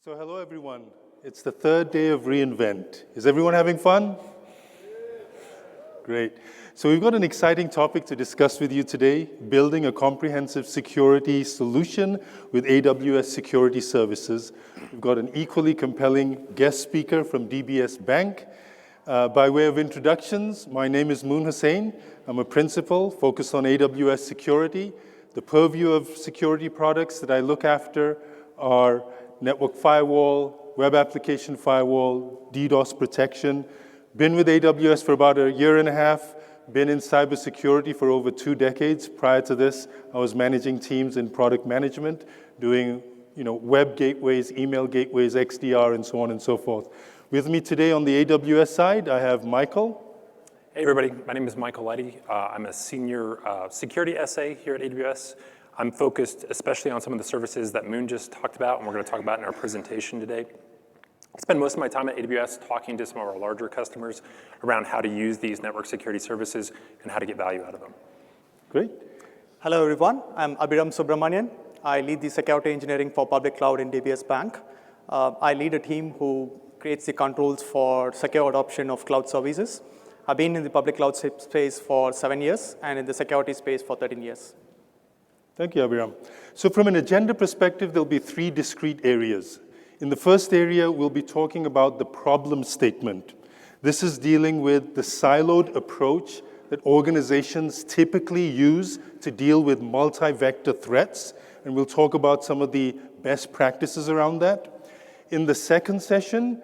So hello everyone. It's the third day of reInvent. Is everyone having fun? Great. So we've got an exciting topic to discuss with you today, building a comprehensive security solution with AWS Security Services. We've got an equally compelling guest speaker from DBS Bank. By way of introductions, my name is Moon Hussain. I'm a principal focused on AWS security. The purview of security products that I look after are network firewall, web application firewall, DDoS protection. Been with AWS for about a year and a half, been in cybersecurity for over 2 decades. Prior to this, I was managing teams in product management, doing web gateways, email gateways, XDR, and so on and so forth. With me today on the AWS side, I have Michael. Hey everybody, my name is Michael Leddy. I'm a senior security SA here at AWS. I'm focused especially on some of the services that Moon just talked about and we're going to talk about in our presentation today. I spend most of my time at AWS talking to some of our larger customers around how to use these network security services and how to get value out of them. Great. Hello everyone, I'm Abhiram Subramanian. I lead the security engineering for public cloud in DBS Bank. I lead a team who creates the controls for secure adoption of cloud services. I've been in the public cloud space for 7 years and in the security space for 13 years. Thank you, Abhiram. So from an agenda perspective, there'll be 3 discrete areas. In the first area, we'll be talking about the problem statement. This is dealing with the siloed approach that organizations typically use to deal with multi-vector threats, and we'll talk about some of the best practices around that. In the second session,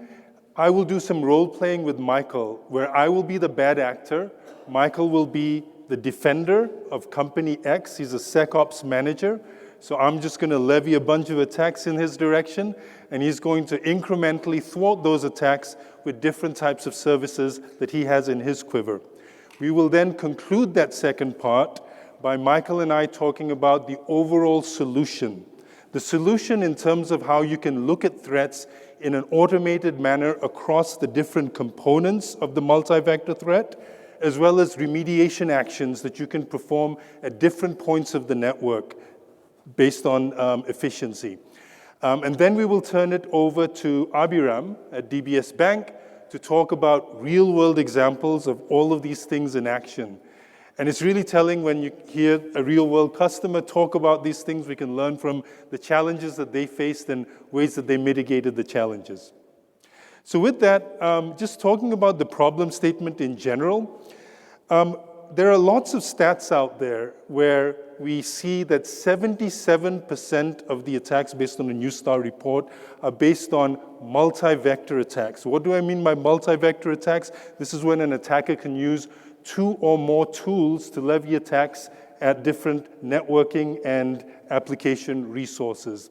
I will do some role-playing with Michael, where I will be the bad actor. Michael will be the defender of Company X. He's a SecOps manager. So I'm just going to levy a bunch of attacks in his direction, and he's going to incrementally thwart those attacks with different types of services that he has in his quiver. We will then conclude that second part by Michael and I talking about the overall solution. The solution in terms of how you can look at threats in an automated manner across the different components of the multi-vector threat, as well as remediation actions that you can perform at different points of the network based on efficiency. And then we will turn it over to Abhiram at DBS Bank to talk about real-world examples of all of these things in action. And it's really telling when you hear a real-world customer talk about these things. We can learn from the challenges that they faced and ways that they mitigated the challenges. So with that, just talking about the problem statement in general, there are lots of stats out there where we see that 77% of the attacks based on the Neustar report are based on multi-vector attacks. What do I mean by multi-vector attacks? This is when an attacker can use 2 or more tools to levy attacks at different networking and application resources.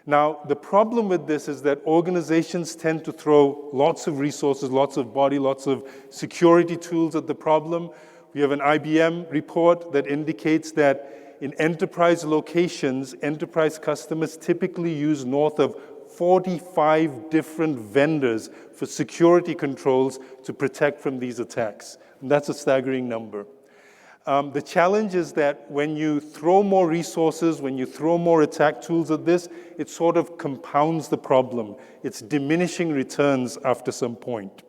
Now, the problem with this is that organizations tend to throw lots of resources, lots of body, lots of security tools at the problem. We have an IBM report that indicates that in enterprise locations, enterprise customers typically use north of 45 different vendors for security controls to protect from these attacks. And that's a staggering number. The challenge is that when you throw more resources, when you throw more attack tools at this, it sort of compounds the problem. It's diminishing returns after some point.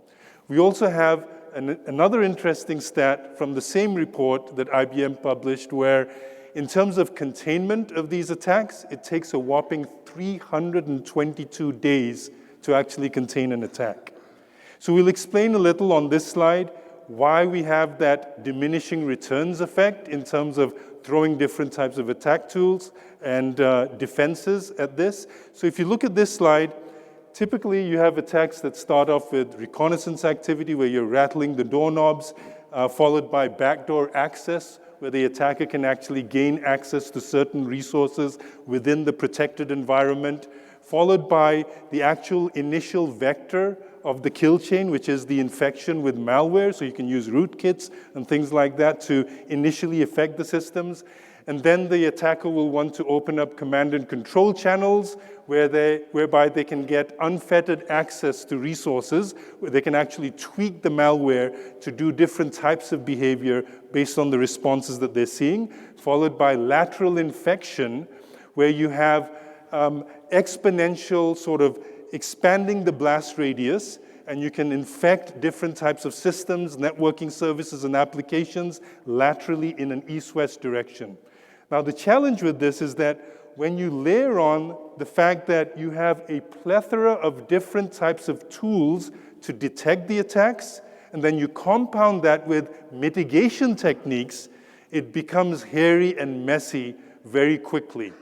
We also have another interesting stat from the same report that IBM published where in terms of containment of these attacks, it takes a whopping 322 days to actually contain an attack. So we'll explain a little on this slide why we have that diminishing returns effect in terms of throwing different types of attack tools and defenses at this. So if you look at this slide, typically you have attacks that start off with reconnaissance activity where you're rattling the doorknobs, followed by backdoor access, where the attacker can actually gain access to certain resources within the protected environment, followed by the actual initial vector of the kill chain, which is the infection with malware. So you can use rootkits and things like that to initially affect the systems. And then the attacker will want to open up command and control channels whereby they can get unfettered access to resources, where they can actually tweak the malware to do different types of behavior based on the responses that they're seeing, followed by lateral infection, where you have exponential sort of expanding the blast radius, and you can infect different types of systems, networking services, and applications laterally in an east-west direction. Now, the challenge with this is that when you layer on the fact that you have a plethora of different types of tools to detect the attacks, and then you compound that with mitigation techniques, it becomes hairy and messy very quickly.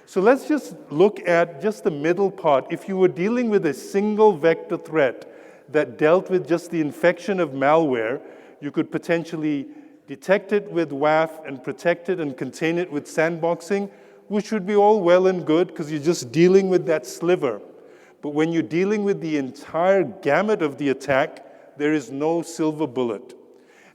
So let's just look at just the middle part. If you were dealing with a single vector threat that dealt with just the infection of malware, you could potentially detect it with WAF and protect it and contain it with sandboxing, which would be all well and good because you're just dealing with that sliver. But when you're dealing with the entire gamut of the attack, there is no silver bullet.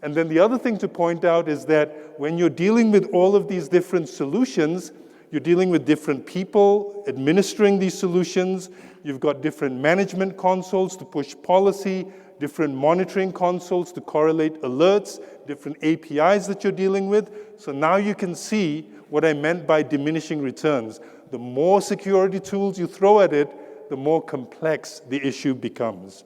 And then the other thing to point out is that when you're dealing with all of these different solutions, you're dealing with different people administering these solutions. You've got different management consoles to push policy, different monitoring consoles to correlate alerts, different APIs that you're dealing with. So now you can see what I meant by diminishing returns. The more security tools you throw at it, the more complex the issue becomes.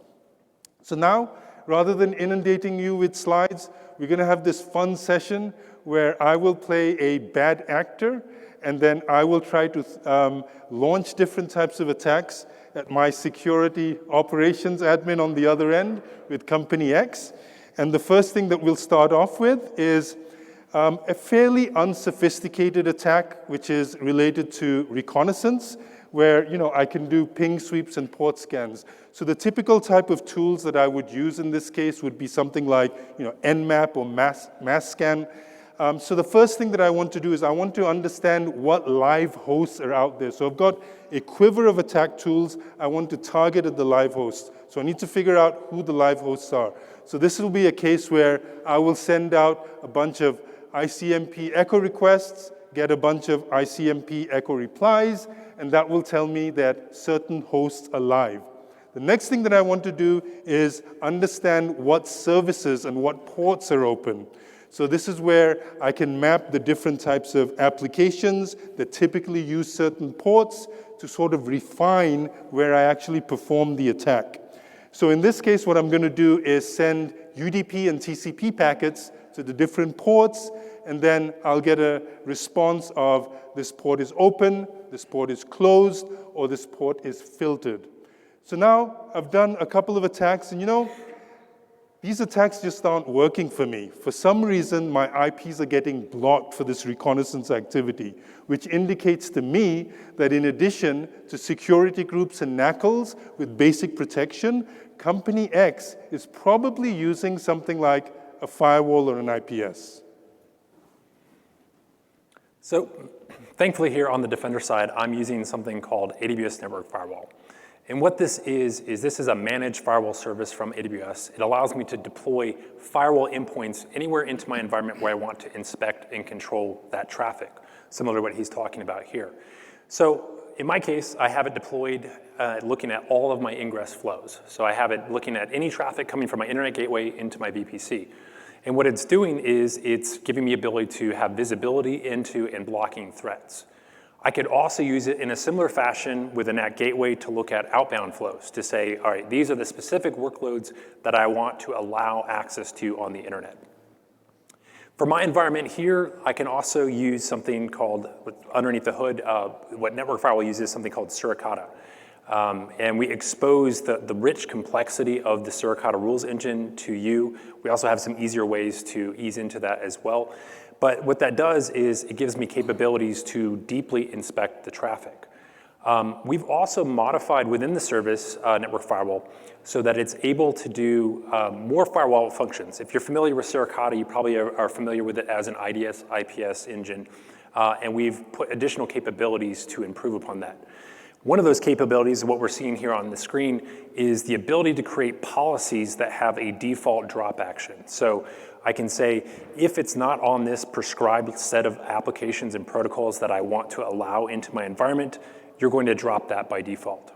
So now, rather than inundating you with slides, we're going to have this fun session where I will play a bad actor, and then I will try to launch different types of attacks at my security operations admin on the other end with Company X. And the first thing that we'll start off with is a fairly unsophisticated attack, which is related to reconnaissance, where I can do ping sweeps and port scans. So the typical type of tools that I would use in this case would be something like Nmap or mass scan. So the first thing that I want to do is I want to understand what live hosts are out there. So I've got a quiver of attack tools. I want to target at the live hosts. So I need to figure out who the live hosts are. So this will be a case where I will send out a bunch of ICMP echo requests, get a bunch of ICMP echo replies, and that will tell me that certain hosts are live. The next thing that I want to do is understand what services and what ports are open. So this is where I can map the different types of applications that typically use certain ports to sort of refine where I actually perform the attack. So in this case, what I'm going to do is send UDP and TCP packets to the different ports, and then I'll get a response of this port is open, this port is closed, or this port is filtered. So now I've done a couple of attacks, and these attacks just aren't working for me. For some reason, my IPs are getting blocked for this reconnaissance activity, which indicates to me that in addition to security groups and NACLs with basic protection, Company X is probably using something like a firewall or an IPS. So thankfully here on the Defender side, I'm using something called AWS Network Firewall. And what this is this is a managed firewall service from AWS. It allows me to deploy firewall endpoints anywhere into my environment where I want to inspect and control that traffic, similar to what he's talking about here. So in my case, I have it deployed looking at all of my ingress flows. So I have it looking at any traffic coming from my internet gateway into my VPC. And what it's doing is it's giving me ability to have visibility into and blocking threats. I could also use it in a similar fashion with a NAT gateway to look at outbound flows to say, all right, these are the specific workloads that I want to allow access to on the internet. For my environment here, I can also use something called, underneath the hood, what Network Firewall uses, something called Suricata. And we expose the rich complexity of the Suricata rules engine to you. We also have some easier ways to ease into that as well. But what that does is it gives me capabilities to deeply inspect the traffic. We've also modified within the service Network Firewall so that it's able to do more firewall functions. If you're familiar with Suricata, you probably are familiar with it as an IDS, IPS engine. And we've put additional capabilities to improve upon that. One of those capabilities, what we're seeing here on the screen, is the ability to create policies that have a default drop action. So I can say, if it's not on this prescribed set of applications and protocols that I want to allow into my environment, you're going to drop that by default.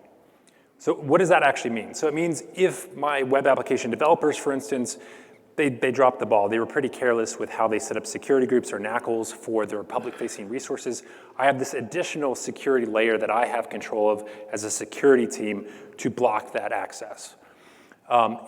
So what does that actually mean? So it means if my web application developers, for instance, they dropped the ball. They were pretty careless with how they set up security groups or NACLs for their public-facing resources. I have this additional security layer that I have control of as a security team to block that access.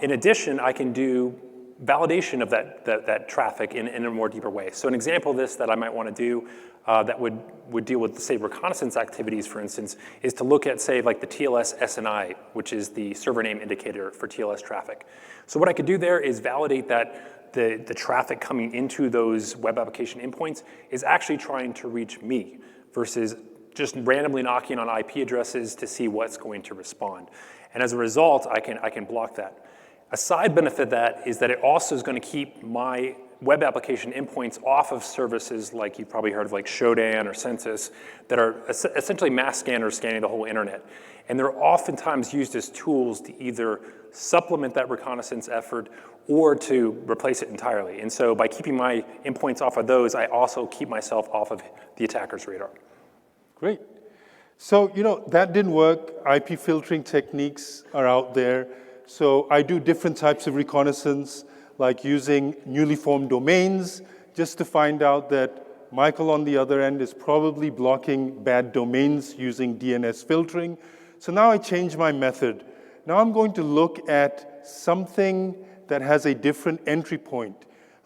In addition, I can do validation of that traffic in a more deeper way. So an example of this that I might want to do that would deal with, say, reconnaissance activities, for instance, is to look at, say, like the TLS SNI, which is the server name indicator for TLS traffic. So what I could do there is validate that the traffic coming into those web application endpoints is actually trying to reach me versus just randomly knocking on IP addresses to see what's going to respond. And as a result, I can block that. A side benefit of that is that it also is going to keep my web application endpoints off of services like you've probably heard of, like Shodan or Census, that are essentially mass scanners scanning the whole internet. And they're oftentimes used as tools to either supplement that reconnaissance effort or to replace it entirely. And so by keeping my endpoints off of those, I also keep myself off of the attacker's radar. Great. So, that didn't work. IP filtering techniques are out there. So I do different types of reconnaissance, like using newly formed domains, just to find out that Michael on the other end is probably blocking bad domains using DNS filtering. So now I change my method. Now I'm going to look at something that has a different entry point.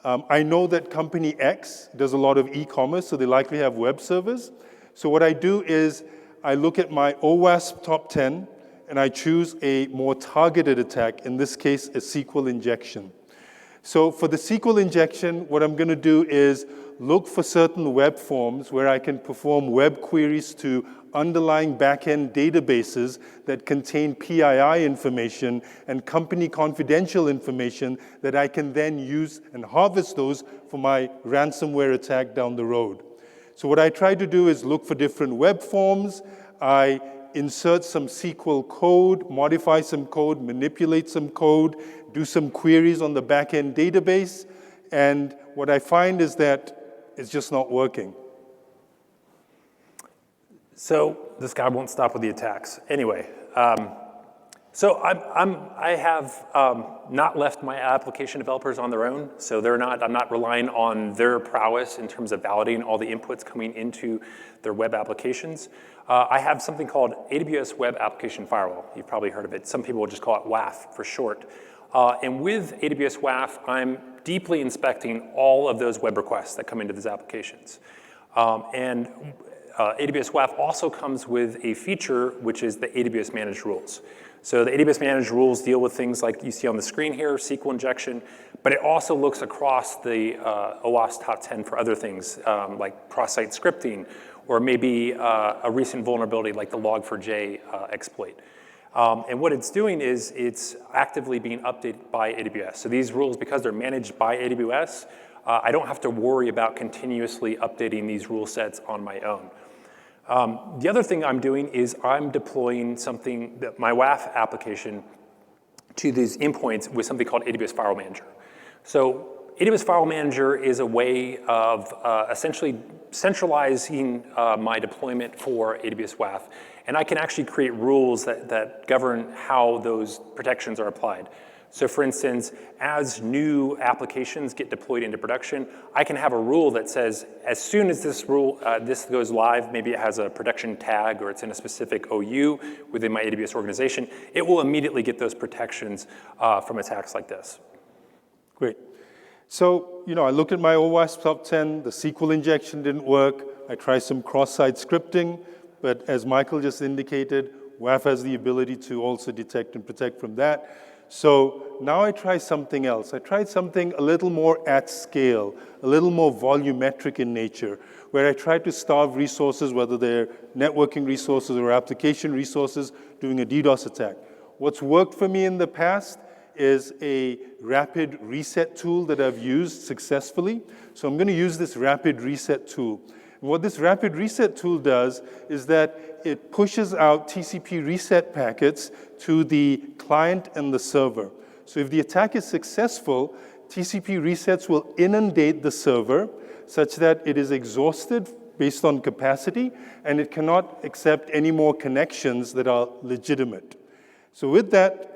I know that company X does a lot of e-commerce, so they likely have web servers. So what I do is I look at my OWASP top 10, and I choose a more targeted attack, in this case, a SQL injection. So for the SQL injection, what I'm going to do is look for certain web forms where I can perform web queries to underlying backend databases that contain PII information and company confidential information that I can then use and harvest those for my ransomware attack down the road. So what I try to do is look for different web forms. I insert some SQL code, modify some code, manipulate some code, do some queries on the backend database, and what I find is that it's just not working. So this guy won't stop with the attacks. Anyway, so I have not left my application developers on their own. So I'm not relying on their prowess in terms of validating all the inputs coming into their web applications. I have something called AWS Web Application Firewall. You've probably heard of it. Some people will just call it WAF for short. And with AWS WAF, I'm deeply inspecting all of those web requests that come into these applications. And AWS WAF also comes with a feature, which is the AWS Managed Rules. So the AWS Managed Rules deal with things like you see on the screen here, SQL injection, but it also looks across the OWASP top 10 for other things like cross-site scripting, or maybe a recent vulnerability like the Log4j exploit. And what it's doing is it's actively being updated by AWS. So these rules, because they're managed by AWS, I don't have to worry about continuously updating these rule sets on my own. The other thing I'm doing is I'm deploying something, that my WAF application, to these endpoints with something called AWS Firewall Manager. So AWS Firewall Manager is a way of essentially centralizing my deployment for AWS WAF. And I can actually create rules that govern how those protections are applied. So for instance, as new applications get deployed into production, I can have a rule that says, as soon as this goes live, maybe it has a production tag or it's in a specific OU within my AWS organization, it will immediately get those protections from attacks like this. Great. So, I look at my OWASP top 10, the SQL injection didn't work, I try some cross-site scripting, but as Michael just indicated, WAF has the ability to also detect and protect from that. So now I try something else. I tried something a little more at scale, a little more volumetric in nature, where I tried to starve resources, whether they're networking resources or application resources, doing a DDoS attack. What's worked for me in the past is a rapid reset tool that I've used successfully. So I'm going to use this rapid reset tool. And what this rapid reset tool does is that it pushes out TCP reset packets to the client and the server. So if the attack is successful, TCP resets will inundate the server such that it is exhausted based on capacity, and it cannot accept any more connections that are legitimate. So with that,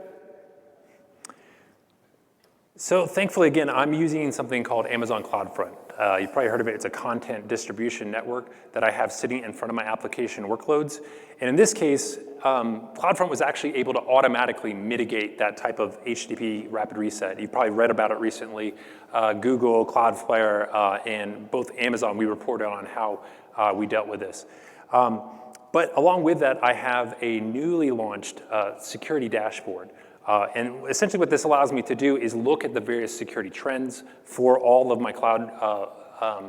So thankfully, again, I'm using something called Amazon CloudFront. You've probably heard of it. It's a content distribution network that I have sitting in front of my application workloads. And in this case, CloudFront was actually able to automatically mitigate that type of HTTP rapid reset. You've probably read about it recently. Google, Cloudflare, and both Amazon, we reported on how we dealt with this. But along with that, I have a newly launched security dashboard. And essentially what this allows me to do is look at the various security trends for all of my cloud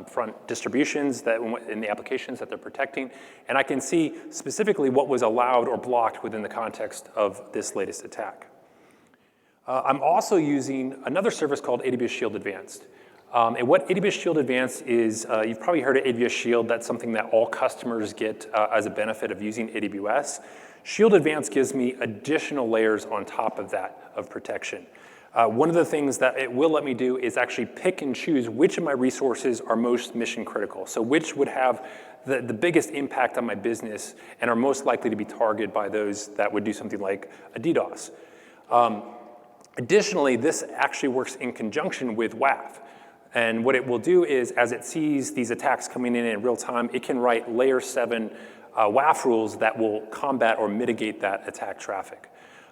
front distributions that in the applications that they're protecting. And I can see specifically what was allowed or blocked within the context of this latest attack. I'm also using another service called AWS Shield Advanced. And what AWS Shield Advanced is, you've probably heard of AWS Shield. That's something that all customers get as a benefit of using AWS. Shield Advanced gives me additional layers on top of that of protection. One of the things that it will let me do is actually pick and choose which of my resources are most mission critical. So which would have the biggest impact on my business and are most likely to be targeted by those that would do something like a DDoS. Additionally, this actually works in conjunction with WAF. And what it will do is, as it sees these attacks coming in real time, it can write layer 7 WAF rules that will combat or mitigate that attack traffic.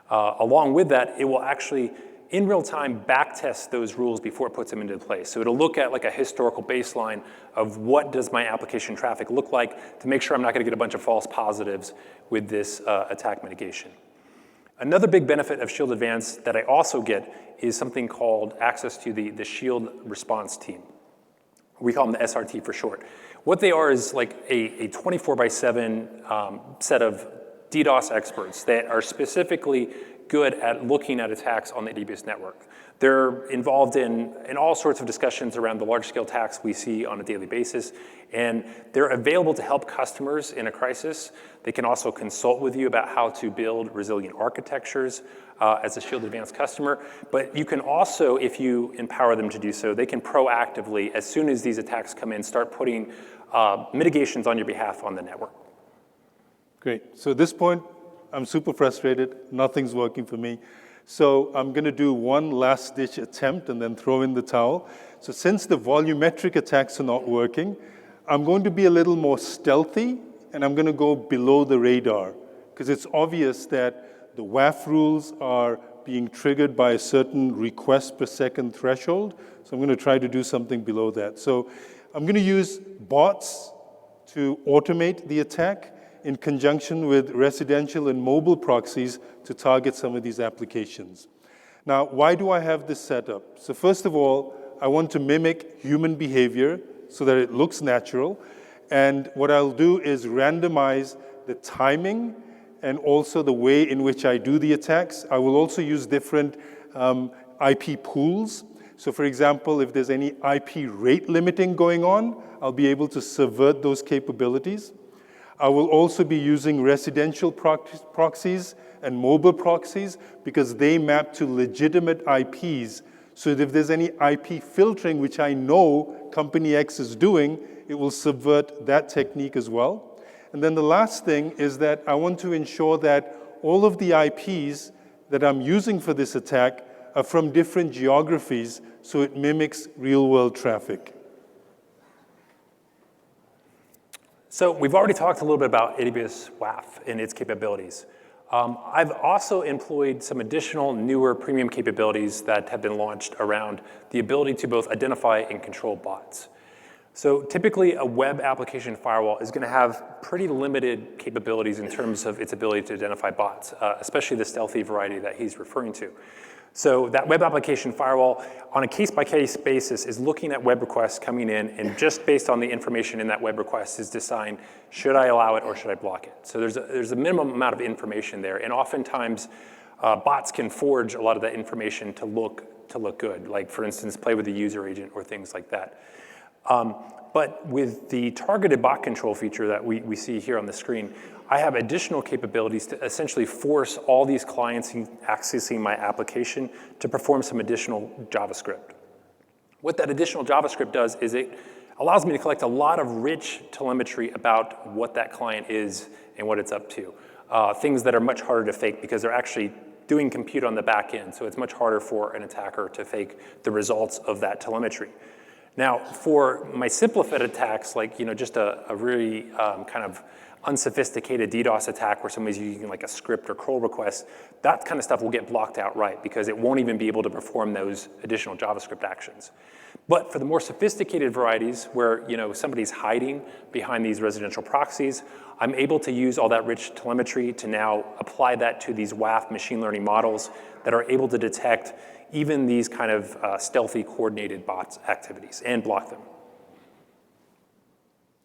Along with that, it will actually, in real time, backtest those rules before it puts them into place. So it'll look at like a historical baseline of what does my application traffic look like to make sure I'm not gonna get a bunch of false positives with this attack mitigation. Another big benefit of Shield Advanced that I also get is something called access to the Shield response team. We call them the SRT for short. What they are is like a 24/7 set of DDoS experts that are specifically good at looking at attacks on the AWS network. They're involved in all sorts of discussions around the large-scale attacks we see on a daily basis, and they're available to help customers in a crisis. They can also consult with you about how to build resilient architectures as a Shield Advanced customer, but you can also, if you empower them to do so, they can proactively, as soon as these attacks come in, start putting mitigations on your behalf on the network. Great. So at this point, I'm super frustrated. Nothing's working for me. So I'm going to do one last-ditch attempt and then throw in the towel. So since the volumetric attacks are not working, I'm going to be a little more stealthy, and I'm going to go below the radar, because it's obvious that the WAF rules are being triggered by a certain request per second threshold. So I'm going to try to do something below that. So I'm going to use bots to automate the attack in conjunction with residential and mobile proxies to target some of these applications. Now, why do I have this set up? So first of all, I want to mimic human behavior so that it looks natural. And what I'll do is randomize the timing and also the way in which I do the attacks. I will also use different IP pools. So for example, if there's any IP rate limiting going on, I'll be able to subvert those capabilities. I will also be using residential proxies and mobile proxies because they map to legitimate IPs. So if there's any IP filtering, which I know company X is doing, it will subvert that technique as well. And then the last thing is that I want to ensure that all of the IPs that I'm using for this attack are from different geographies, so it mimics real-world traffic. So we've already talked a little bit about AWS WAF and its capabilities. I've also employed some additional newer premium capabilities that have been launched around the ability to both identify and control bots. So typically a web application firewall is gonna have pretty limited capabilities in terms of its ability to identify bots, especially the stealthy variety that he's referring to. So that web application firewall, on a case-by-case basis, is looking at web requests coming in, and just based on the information in that web request is deciding, should I allow it or should I block it? So there's a minimum amount of information there, and oftentimes bots can forge a lot of that information to look good, like for instance, play with the user agent or things like that. But with the targeted bot control feature that we see here on the screen, I have additional capabilities to essentially force all these clients accessing my application to perform some additional JavaScript. What that additional JavaScript does is it allows me to collect a lot of rich telemetry about what that client is and what it's up to. Things that are much harder to fake because they're actually doing compute on the back end. So it's much harder for an attacker to fake the results of that telemetry. Now, for my simplified attacks, like just a really kind of unsophisticated DDoS attack where somebody's using like a script or curl request, that kind of stuff will get blocked outright because it won't even be able to perform those additional JavaScript actions. But for the more sophisticated varieties where somebody's hiding behind these residential proxies, I'm able to use all that rich telemetry to now apply that to these WAF machine learning models that are able to detect even these kind of stealthy coordinated bots activities and block them.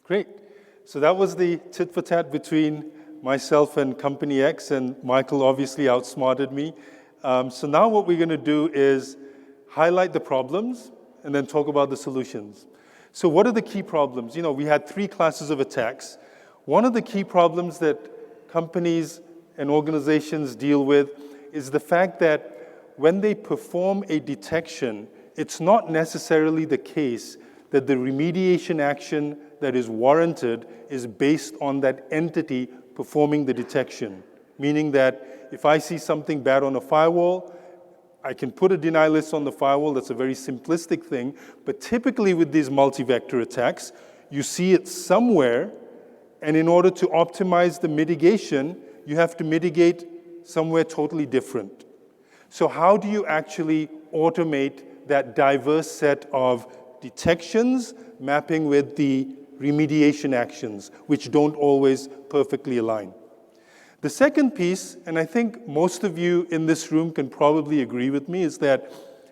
Great. So that was the tit for tat between myself and Company X, and Michael obviously outsmarted me. So now what we're going to do is highlight the problems and then talk about the solutions. So what are the key problems? We had 3 classes of attacks. One of the key problems that companies and organizations deal with is the fact that when they perform a detection, it's not necessarily the case that the remediation action that is warranted is based on that entity performing the detection. Meaning that if I see something bad on a firewall, I can put a deny list on the firewall. That's a very simplistic thing. But typically with these multi-vector attacks, you see it somewhere, and in order to optimize the mitigation, you have to mitigate somewhere totally different. So how do you actually automate that diverse set of detections mapping with the remediation actions, which don't always perfectly align? The second piece, and I think most of you in this room can probably agree with me, is that,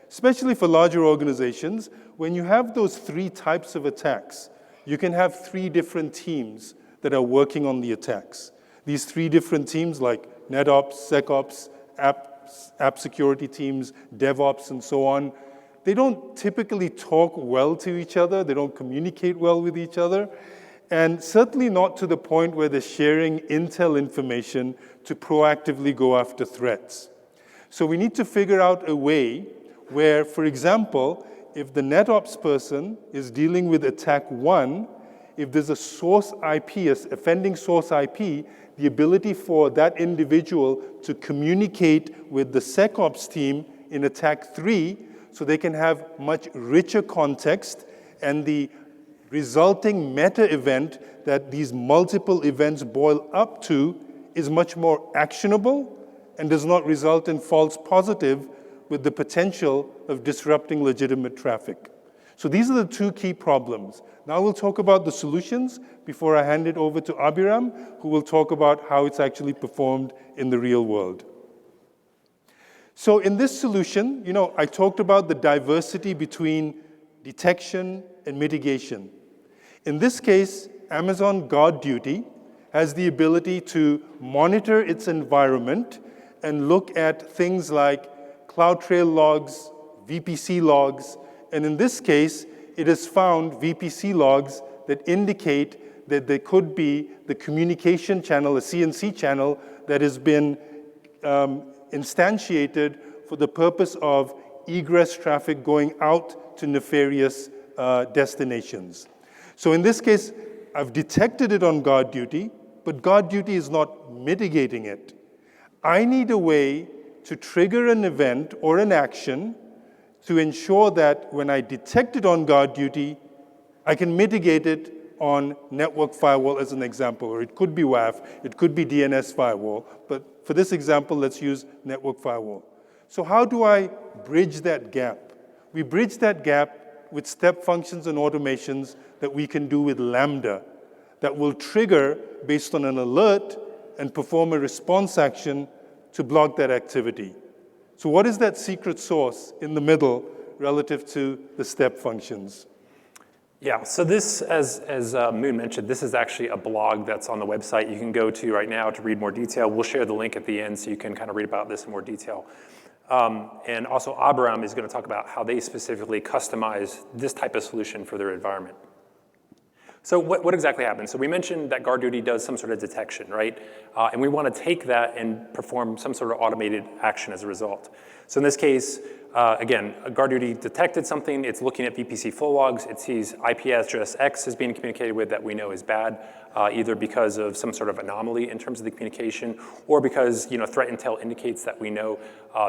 especially for larger organizations, when you have those 3 types of attacks, you can have 3 different teams that are working on the attacks. These 3 different teams like NetOps, SecOps, app security teams, DevOps, and so on, they don't typically talk well to each other. They don't communicate well with each other. And certainly not to the point where they're sharing intel information to proactively go after threats. So we need to figure out a way where, for example, if the NetOps person is dealing with attack 1, if there's a source IP, an offending source IP, the ability for that individual to communicate with the SecOps team in attack 3 so they can have much richer context, and the resulting meta event that these multiple events boil up to is much more actionable and does not result in false positive with the potential of disrupting legitimate traffic. So these are the 2 key problems. Now we'll talk about the solutions before I hand it over to Abhiram, who will talk about how it's actually performed in the real world. So in this solution, I talked about the diversity between detection and mitigation. In this case, Amazon GuardDuty has the ability to monitor its environment and look at things like CloudTrail logs, VPC logs, and in this case, it has found VPC logs that indicate that there could be the communication channel, a CNC channel, that has been instantiated for the purpose of egress traffic going out to nefarious destinations. So in this case, I've detected it on GuardDuty, but GuardDuty is not mitigating it. I need a way to trigger an event or an action to ensure that when I detect it on GuardDuty, I can mitigate it on network firewall as an example, or it could be WAF, it could be DNS firewall, but for this example, let's use network firewall. So how do I bridge that gap? We bridge that gap with step functions and automations that we can do with Lambda that will trigger based on an alert and perform a response action to block that activity. So what is that secret sauce in the middle relative to the step functions? Yeah, so this, as Moon mentioned, this is actually a blog that's on the website you can go to right now to read more detail. We'll share the link at the end so you can kind of read about this in more detail. And also Abhiram is going to talk about how they specifically customize this type of solution for their environment. So what exactly happens? So we mentioned that GuardDuty does some sort of detection, right? And we want to take that and perform some sort of automated action as a result. So in this case, again, GuardDuty detected something. It's looking at VPC flow logs. It sees IP address X is being communicated with that we know is bad, either because of some sort of anomaly in terms of the communication, or because threat intel indicates that we know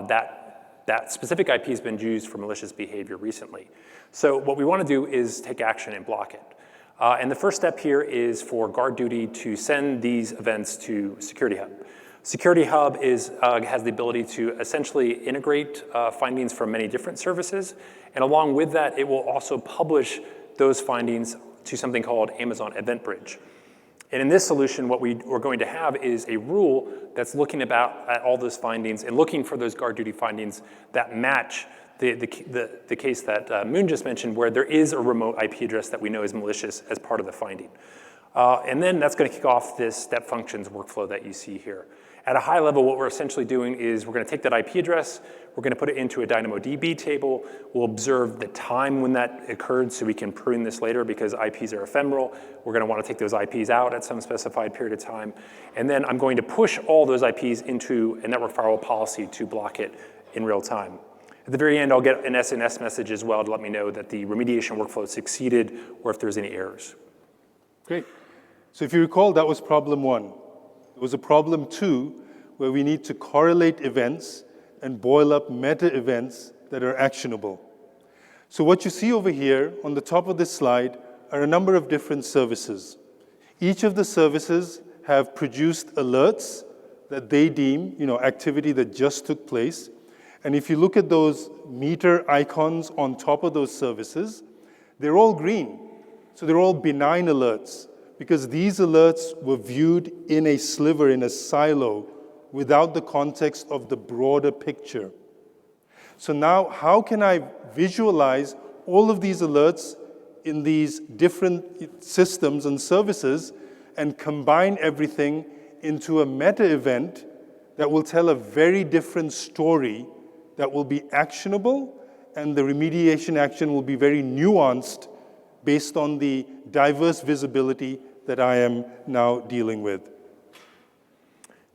that specific IP has been used for malicious behavior recently. So what we want to do is take action and block it. And the first step here is for GuardDuty to send these events to Security Hub. Security Hub has the ability to essentially integrate findings from many different services, and along with that, it will also publish those findings to something called Amazon EventBridge. And in this solution, what we're going to have is a rule that's looking at all those findings and looking for those GuardDuty findings that match the case that Moon just mentioned, where there is a remote IP address that we know is malicious as part of the finding. And then that's going to kick off this step functions workflow that you see here. At a high level, what we're essentially doing is we're going to take that IP address, we're going to put it into a DynamoDB table, we'll observe the time when that occurred so we can prune this later because IPs are ephemeral. We're going to want to take those IPs out at some specified period of time. And then I'm going to push all those IPs into a network firewall policy to block it in real time. At the very end, I'll get an SNS message as well to let me know that the remediation workflow succeeded or if there's any errors. Great. So if you recall, that was problem 1. There was a problem 2 where we need to correlate events and boil up meta events that are actionable. So what you see over here on the top of this slide are a number of different services. Each of the services have produced alerts that they deem, activity that just took place. And if you look at those meter icons on top of those services, they're all green. So they're all benign alerts because these alerts were viewed in a sliver, in a silo, without the context of the broader picture. So now, how can I visualize all of these alerts in these different systems and services and combine everything into a meta event that will tell a very different story that will be actionable, and the remediation action will be very nuanced based on the diverse visibility that I am now dealing with.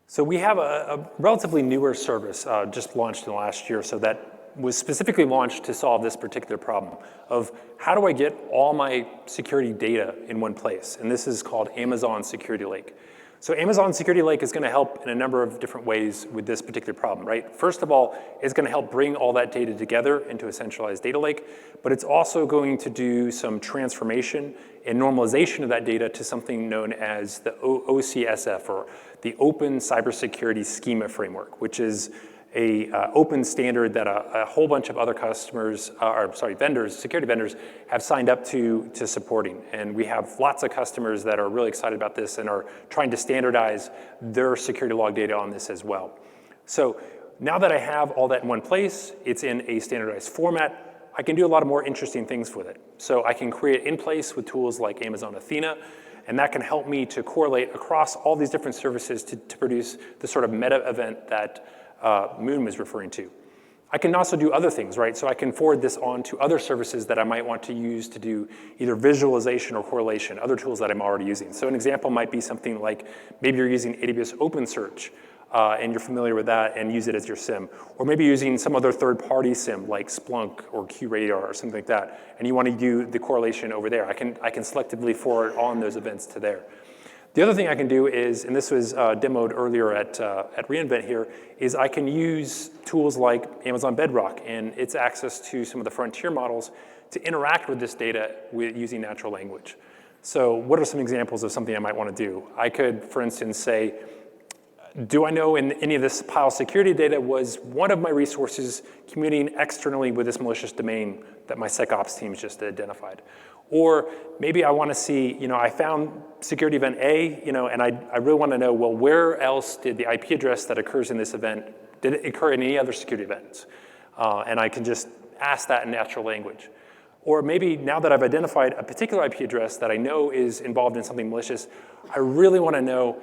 So we have a relatively newer service just launched in the last year, so that was specifically launched to solve this particular problem of how do I get all my security data in one place? And this is called Amazon Security Lake. So Amazon Security Lake is going to help in a number of different ways with this particular problem, right? First of all, it's going to help bring all that data together into a centralized data lake, but it's also going to do some transformation and normalization of that data to something known as the OCSF, or the Open Cybersecurity Schema Framework, which is a open standard that a whole bunch of other vendors, security vendors, have signed up to supporting. And we have lots of customers that are really excited about this and are trying to standardize their security log data on this as well. So now that I have all that in one place, it's in a standardized format, I can do a lot of more interesting things with it. So I can create in place with tools like Amazon Athena, and that can help me to correlate across all these different services to produce the sort of meta event that Moon was referring to. I can also do other things, right? So I can forward this on to other services that I might want to use to do either visualization or correlation, other tools that I'm already using. So an example might be something like maybe you're using AWS OpenSearch and you're familiar with that and use it as your SIM. Or maybe using some other third-party SIM like Splunk or QRadar or something like that, and you want to do the correlation over there. I can selectively forward on those events to there. The other thing I can do is, and this was demoed earlier at reInvent here, is I can use tools like Amazon Bedrock and its access to some of the frontier models to interact with this data using natural language. So what are some examples of something I might want to do? I could, for instance, say, do I know in any of this pile security data was one of my resources communicating externally with this malicious domain that my SecOps teams just identified? Or maybe I want to see, I found security event A, and I really want to know, well, where else did the IP address that occurs in this event, did it occur in any other security events? And I can just ask that in natural language. Or maybe now that I've identified a particular IP address that I know is involved in something malicious, I really want to know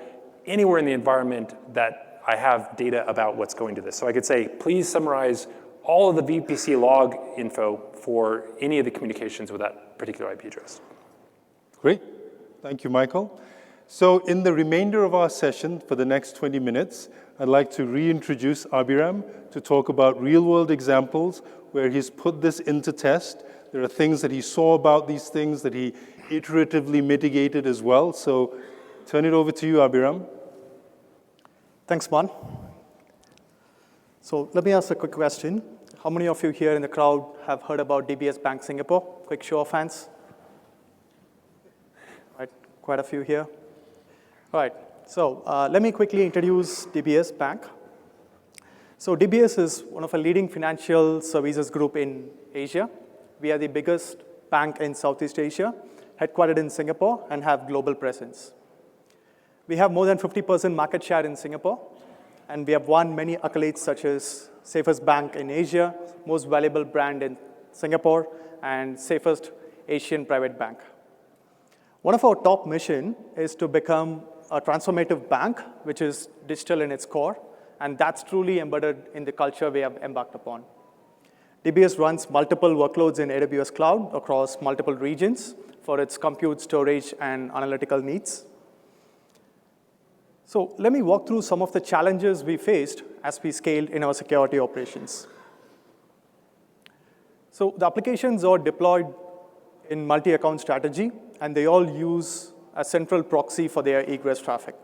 anywhere in the environment that I have data about what's going to this. So I could say, please summarize all of the VPC log info for any of the communications with that particular IP address. Great. Thank you, Michael. So in the remainder of our session for the next 20 minutes, I'd like to reintroduce Abhiram to talk about real-world examples where he's put this into test. There are things that he saw about these things that he iteratively mitigated as well. So turn it over to you, Abhiram. Thanks, Man. So let me ask a quick question. How many of you here in the crowd have heard about DBS Bank Singapore? Quick show of hands. Right, quite a few here. All right, so let me quickly introduce DBS Bank. So DBS is one of a leading financial services group in Asia. We are the biggest bank in Southeast Asia, headquartered in Singapore, and have global presence. We have more than 50% market share in Singapore, and we have won many accolades such as Safest Bank in Asia, Most Valuable Brand in Singapore, and Safest Asian Private Bank. One of our top mission is to become a transformative bank, which is digital in its core, and that's truly embedded in the culture we have embarked upon. DBS runs multiple workloads in AWS Cloud across multiple regions for its compute, storage, and analytical needs. So let me walk through some of the challenges we faced as we scaled in our security operations. So the applications are deployed in multi-account strategy, and they all use a central proxy for their egress traffic.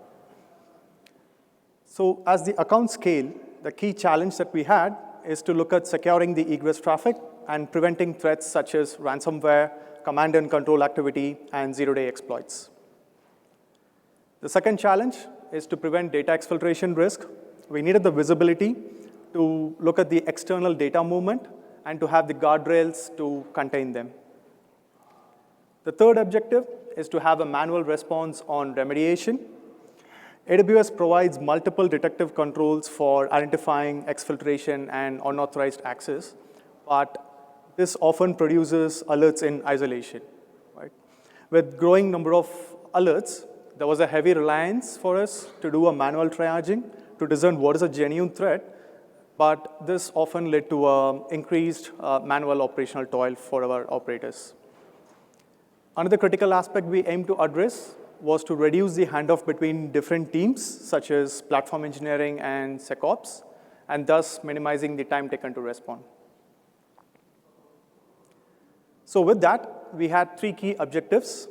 So as the accounts scale, the key challenge that we had is to look at securing the egress traffic and preventing threats such as ransomware, command and control activity, and zero-day exploits. The second challenge is to prevent data exfiltration risk. We needed the visibility to look at the external data movement and to have the guardrails to contain them. The third objective is to have a manual response on remediation. AWS provides multiple detective controls for identifying exfiltration and unauthorized access, but this often produces alerts in isolation. Right? With growing number of alerts, there was a heavy reliance for us to do a manual triaging to discern what is a genuine threat, but this often led to increased manual operational toil for our operators. Another critical aspect we aimed to address was to reduce the handoff between different teams, such as platform engineering and SecOps, and thus minimizing the time taken to respond. So with that, we had 3 key objectives: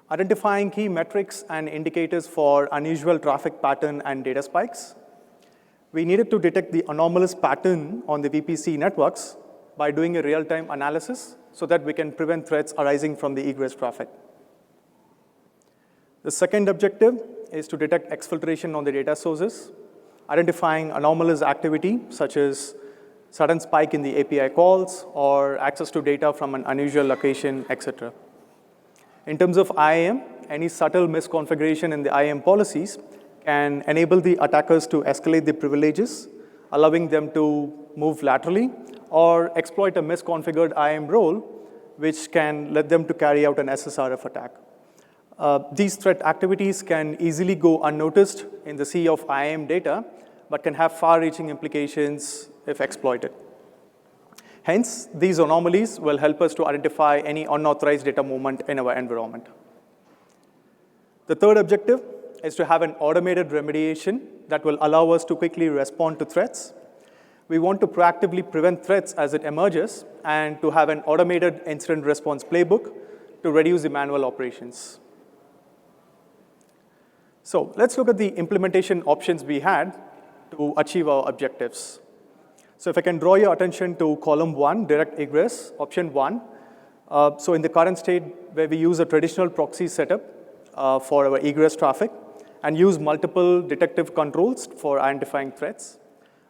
identifying key metrics and indicators for unusual traffic pattern and data spikes. We needed to detect the anomalous pattern on the VPC networks by doing a real-time analysis so that we can prevent threats arising from the egress traffic. The second objective is to detect exfiltration on the data sources, identifying anomalous activity such as sudden spike in the API calls or access to data from an unusual location, etc. In terms of IAM, any subtle misconfiguration in the IAM policies can enable the attackers to escalate the privileges, allowing them to move laterally or exploit a misconfigured IAM role, which can let them to carry out an SSRF attack. These threat activities can easily go unnoticed in the sea of IAM data, but can have far-reaching implications if exploited. Hence, these anomalies will help us to identify any unauthorized data movement in our environment. The third objective is to have an automated remediation that will allow us to quickly respond to threats. We want to proactively prevent threats as it emerges and to have an automated incident response playbook to reduce the manual operations. So let's look at the implementation options we had to achieve our objectives. So if I can draw your attention to column 1, direct egress, option 1. So in the current state where we use a traditional proxy setup for our egress traffic and use multiple detective controls for identifying threats.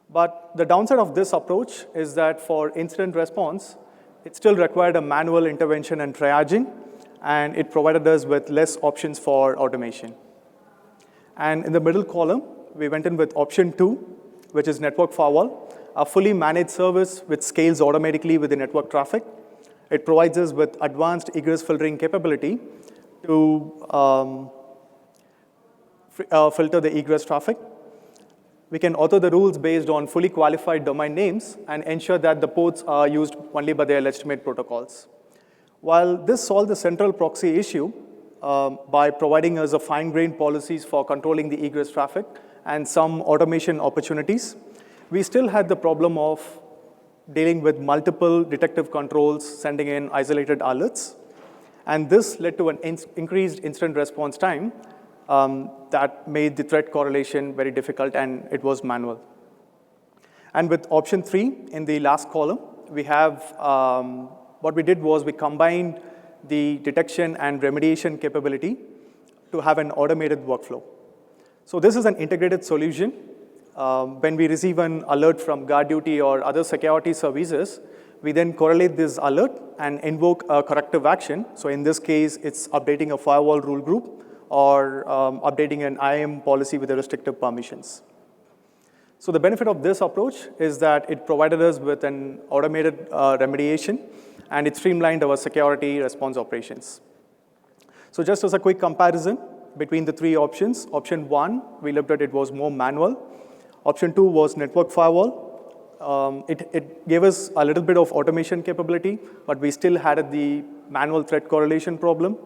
But the downside of this approach is that for incident response, it still required a manual intervention and triaging, and it provided us with less options for automation. And in the middle column, we went in with option 2, which is network firewall, a fully managed service which scales automatically with the network traffic. It provides us with advanced egress filtering capability to filter the egress traffic. We can author the rules based on fully qualified domain names and ensure that the ports are used only by their legitimate protocols. While this solved the central proxy issue, by providing us a fine-grained policies for controlling the egress traffic and some automation opportunities. We still had the problem of dealing with multiple detective controls sending in isolated alerts. And this led to an increased incident response time that made the threat correlation very difficult, and it was manual. And with option 3 in the last column, we have, what we did was we combined the detection and remediation capability to have an automated workflow. So this is an integrated solution. When we receive an alert from GuardDuty or other security services, we then correlate this alert and invoke a corrective action. So in this case, it's updating a firewall rule group or updating an IAM policy with the restrictive permissions. So the benefit of this approach is that it provided us with an automated remediation, and it streamlined our security response operations. So just as a quick comparison between the 3 options, option 1, we looked at it was more manual. Option 2 was network firewall. It gave us a little bit of automation capability, but we still had the manual threat correlation problem.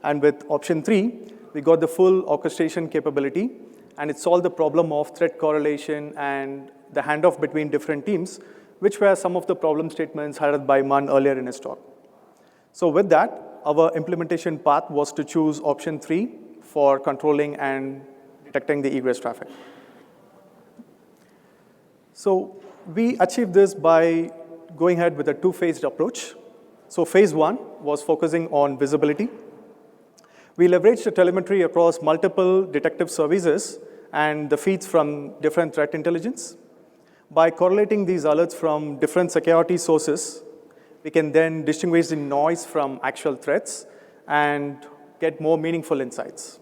And with option 3, we got the full orchestration capability, and it solved the problem of threat correlation and the handoff between different teams, which were some of the problem statements highlighted by Man earlier in his talk. So with that, our implementation path was to choose option 3 for controlling and detecting the egress traffic. So we achieved this by going ahead with a 2-phased approach. So phase 1 was focusing on visibility. We leveraged the telemetry across multiple detective services and the feeds from different threat intelligence. By correlating these alerts from different security sources, we can then distinguish the noise from actual threats and get more meaningful insights.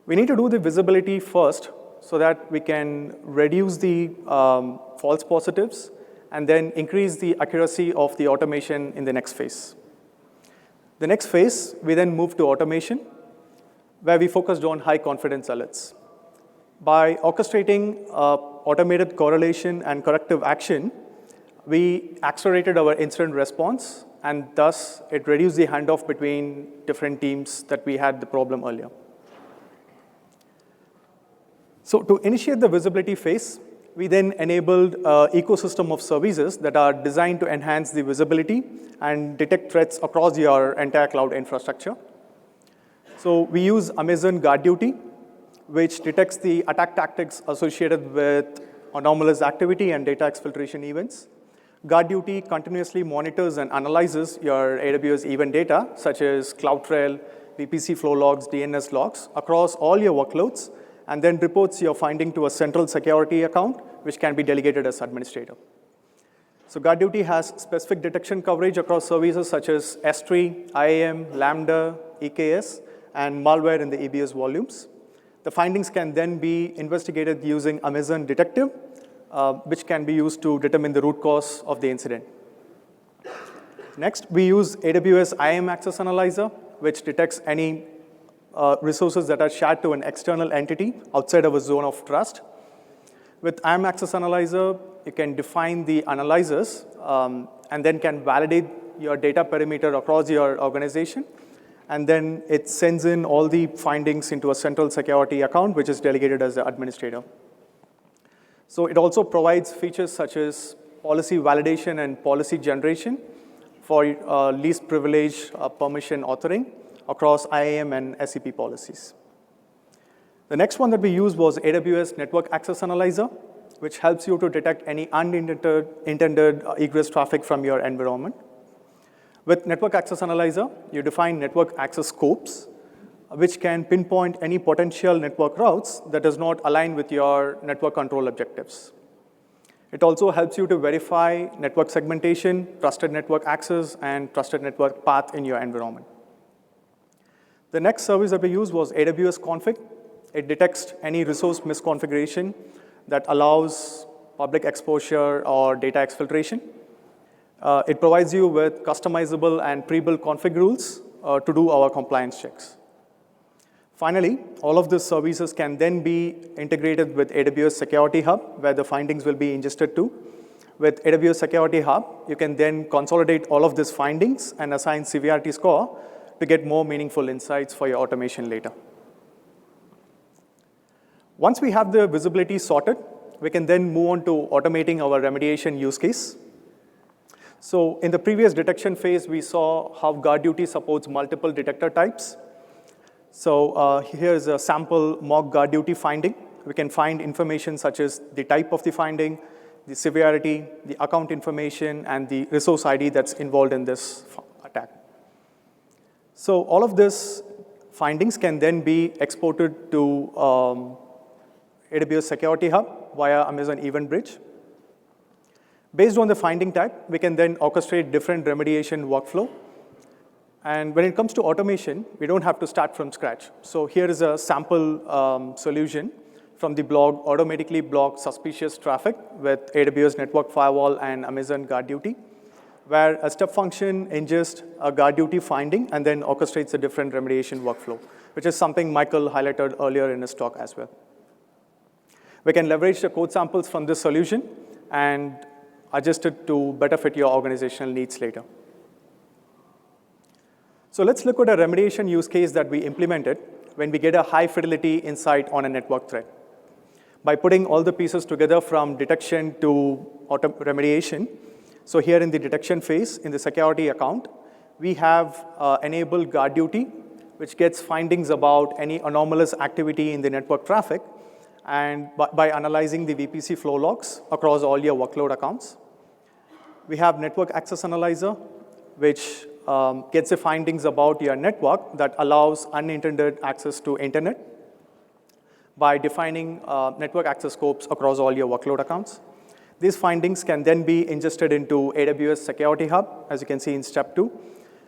We need to do the visibility first so that we can reduce the false positives and then increase the accuracy of the automation in the next phase. The next phase, we then moved to automation, where we focused on high confidence alerts. By orchestrating automated correlation and corrective action, we accelerated our incident response, and thus it reduced the handoff between different teams that we had the problem earlier. So to initiate the visibility phase, we then enabled an ecosystem of services that are designed to enhance the visibility and detect threats across your entire cloud infrastructure. So we use Amazon GuardDuty, which detects the attack tactics associated with anomalous activity and data exfiltration events. GuardDuty continuously monitors and analyzes your AWS event data, such as CloudTrail, VPC flow logs, DNS logs, across all your workloads, and then reports your finding to a central security account, which can be delegated as administrator. So GuardDuty has specific detection coverage across services such as S3, IAM, Lambda, EKS, and malware in the EBS volumes. The findings can then be investigated using Amazon Detective, which can be used to determine the root cause of the incident. Next, we use AWS IAM Access Analyzer, which detects any resources that are shared to an external entity outside of a zone of trust. With IAM Access Analyzer, you can define the analyzers and then can validate your data perimeter across your organization. And then it sends in all the findings into a central security account, which is delegated as the administrator. So it also provides features such as policy validation and policy generation for least privilege permission authoring across IAM and SCP policies. The next one that we used was AWS Network Access Analyzer, which helps you to detect any unintended egress traffic from your environment. With Network Access Analyzer, you define network access scopes, which can pinpoint any potential network routes that does not align with your network control objectives. It also helps you to verify network segmentation, trusted network access, and trusted network path in your environment. The next service that we used was AWS Config. It detects any resource misconfiguration that allows public exposure or data exfiltration. It provides you with customizable and pre-built config rules to do our compliance checks. Finally, all of these services can then be integrated with AWS Security Hub, where the findings will be ingested to. With AWS Security Hub, you can then consolidate all of these findings and assign severity score to get more meaningful insights for your automation later. Once we have the visibility sorted, we can then move on to automating our remediation use case. So in the previous detection phase, we saw how GuardDuty supports multiple detector types. So here's a sample mock GuardDuty finding. We can find information such as the type of the finding, the severity, the account information, and the resource ID that's involved in this attack. So all of these findings can then be exported to AWS Security Hub via Amazon EventBridge. Based on the finding type, we can then orchestrate different remediation workflow. And when it comes to automation, we don't have to start from scratch. So here is a sample solution from the blog, automatically block suspicious traffic with AWS Network Firewall and Amazon GuardDuty, where a step function ingests a GuardDuty finding and then orchestrates a different remediation workflow, which is something Michael highlighted earlier in his talk as well. We can leverage the code samples from this solution and adjust it to better fit your organizational needs later. So let's look at a remediation use case that we implemented when we get a high-fidelity insight on a network threat. By putting all the pieces together from detection to remediation, so here in the detection phase, in the security account, we have enabled GuardDuty, which gets findings about any anomalous activity in the network traffic, and by analyzing the VPC flow logs across all your workload accounts. We have Network Access Analyzer, which gets the findings about your network that allows unintended access to internet by defining network access scopes across all your workload accounts. These findings can then be ingested into AWS Security Hub, as you can see in step 2.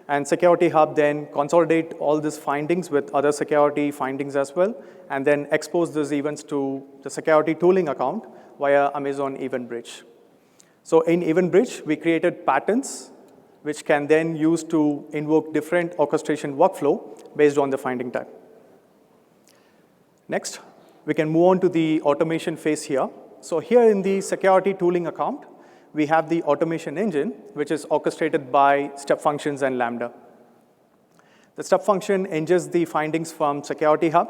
And Security Hub then consolidate all these findings with other security findings as well, and then expose these events to the security tooling account via Amazon EventBridge. So in EventBridge, we created patterns which can then use to invoke different orchestration workflow based on the finding type. Next, we can move on to the automation phase here. So here in the security tooling account, we have the automation engine, which is orchestrated by step functions and Lambda. The step function ingests the findings from Security Hub,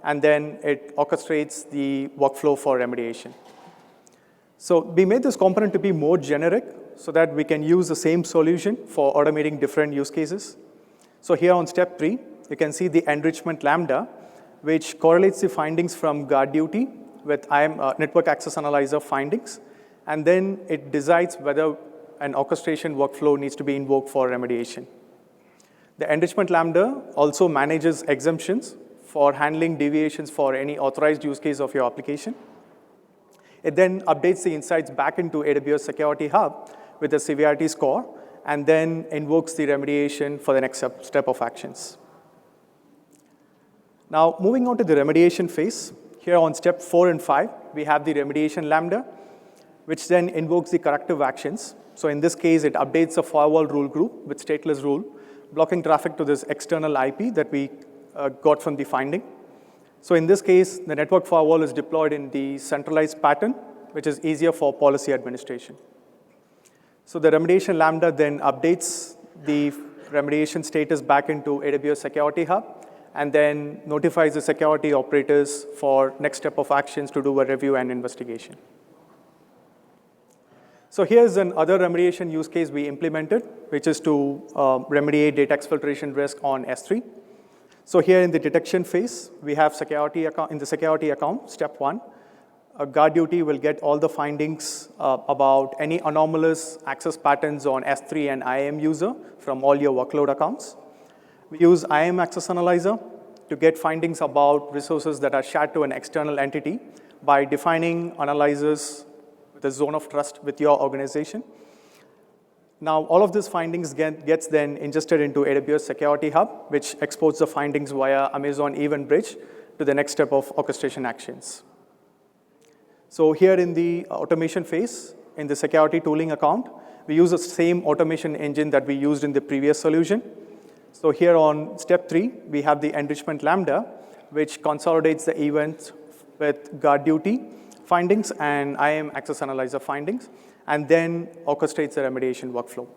and then it orchestrates the workflow for remediation. So we made this component to be more generic so that we can use the same solution for automating different use cases. So here on step 3, you can see the enrichment Lambda, which correlates the findings from GuardDuty with Network Access Analyzer findings, and then it decides whether an orchestration workflow needs to be invoked for remediation. The enrichment Lambda also manages exemptions for handling deviations for any authorized use case of your application. It then updates the insights back into AWS Security Hub with a severity score, and then invokes the remediation for the next step of actions. Now, moving on to the remediation phase, here on step 4 and 5, we have the remediation Lambda, which then invokes the corrective actions. So in this case, it updates the firewall rule group with stateless rule, blocking traffic to this external IP that we got from the finding. So in this case, the network firewall is deployed in the centralized pattern, which is easier for policy administration. So the remediation Lambda then updates the remediation status back into AWS Security Hub, and then notifies the security operators for next step of actions to do a review and investigation. So here's another remediation use case we implemented, which is to remediate data exfiltration risk on S3. So here in the detection phase, we have security account. In the security account, step 1, GuardDuty will get all the findings about any anomalous access patterns on S3 and IAM user from all your workload accounts. We use IAM Access Analyzer to get findings about resources that are shared to an external entity by defining analyzers with a zone of trust with your organization. Now, all of these findings gets then ingested into AWS Security Hub, which exports the findings via Amazon EventBridge to the next step of orchestration actions. So here in the automation phase, in the security tooling account, we use the same automation engine that we used in the previous solution. So here on step 3, we have the enrichment Lambda, which consolidates the events with GuardDuty findings and IAM Access Analyzer findings, and then orchestrates the remediation workflow.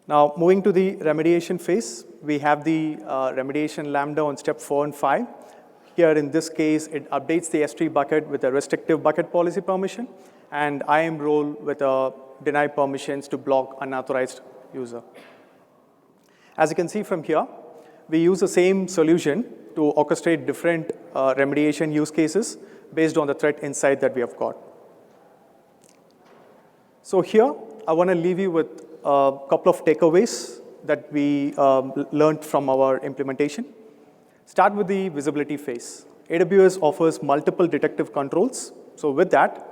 Now, moving to the remediation phase, we have the remediation lambda on step 4 and 5. Here, in this case, it updates the S3 bucket with a restrictive bucket policy permission, and IAM role with a deny permissions to block unauthorized user. As you can see from here, we use the same solution to orchestrate different remediation use cases based on the threat insight that we have got. So here, I want to leave you with a couple of takeaways that we learned from our implementation. Start with the visibility phase. AWS offers multiple detective controls. So with that,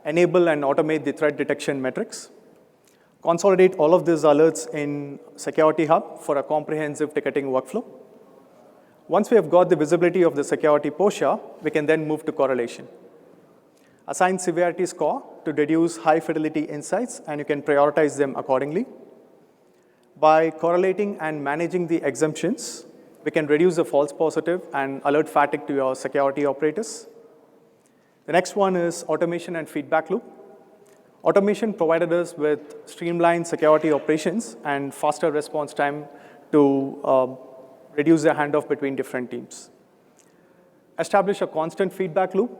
enable and automate the threat detection metrics. Consolidate all of these alerts in Security Hub for a comprehensive ticketing workflow. Once we have got the visibility of the security posture, we can then move to correlation. Assign severity score to deduce high-fidelity insights, and you can prioritize them accordingly. By correlating and managing the exemptions, we can reduce the false positive and alert fatigue to your security operators. The next one is automation and feedback loop. Automation provided us with streamlined security operations and faster response time to reduce the handoff between different teams. Establish a constant feedback loop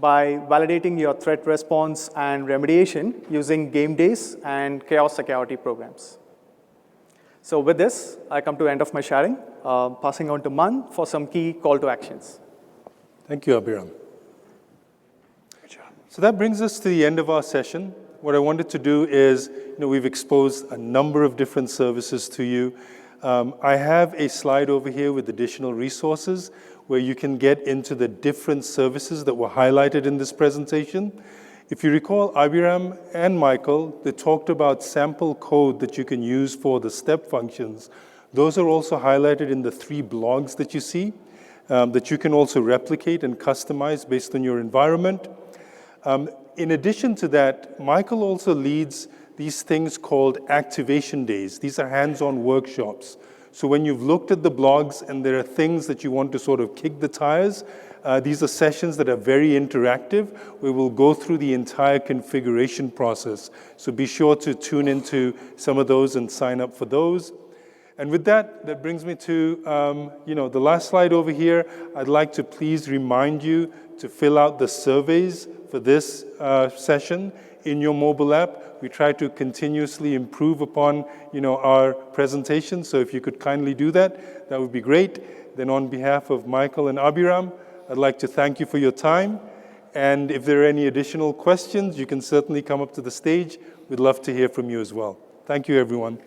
by validating your threat response and remediation using game days and chaos security programs. So with this, I come to the end of my sharing, passing on to Man for some key call to actions. Thank you, Abhiram. Good job. So that brings us to the end of our session. What I wanted to do is, we've exposed a number of different services to you. I have a slide over here with additional resources where you can get into the different services that were highlighted in this presentation. If you recall, Abhiram and Michael, they talked about sample code that you can use for the step functions. Those are also highlighted in the 3 blogs that you see, that you can also replicate and customize based on your environment. In addition to that, Michael also leads these things called activation days. These are hands-on workshops. So when you've looked at the blogs and there are things that you want to sort of kick the tires, these are sessions that are very interactive. We will go through the entire configuration process. So be sure to tune into some of those and sign up for those. And with that, that brings me to the last slide over here. I'd like to please remind you to fill out the surveys for this session in your mobile app. We try to continuously improve upon our presentation. So if you could kindly do that, that would be great. Then on behalf of Michael and Abhiram, I'd like to thank you for your time. And if there are any additional questions, you can certainly come up to the stage. We'd love to hear from you as well. Thank you, everyone.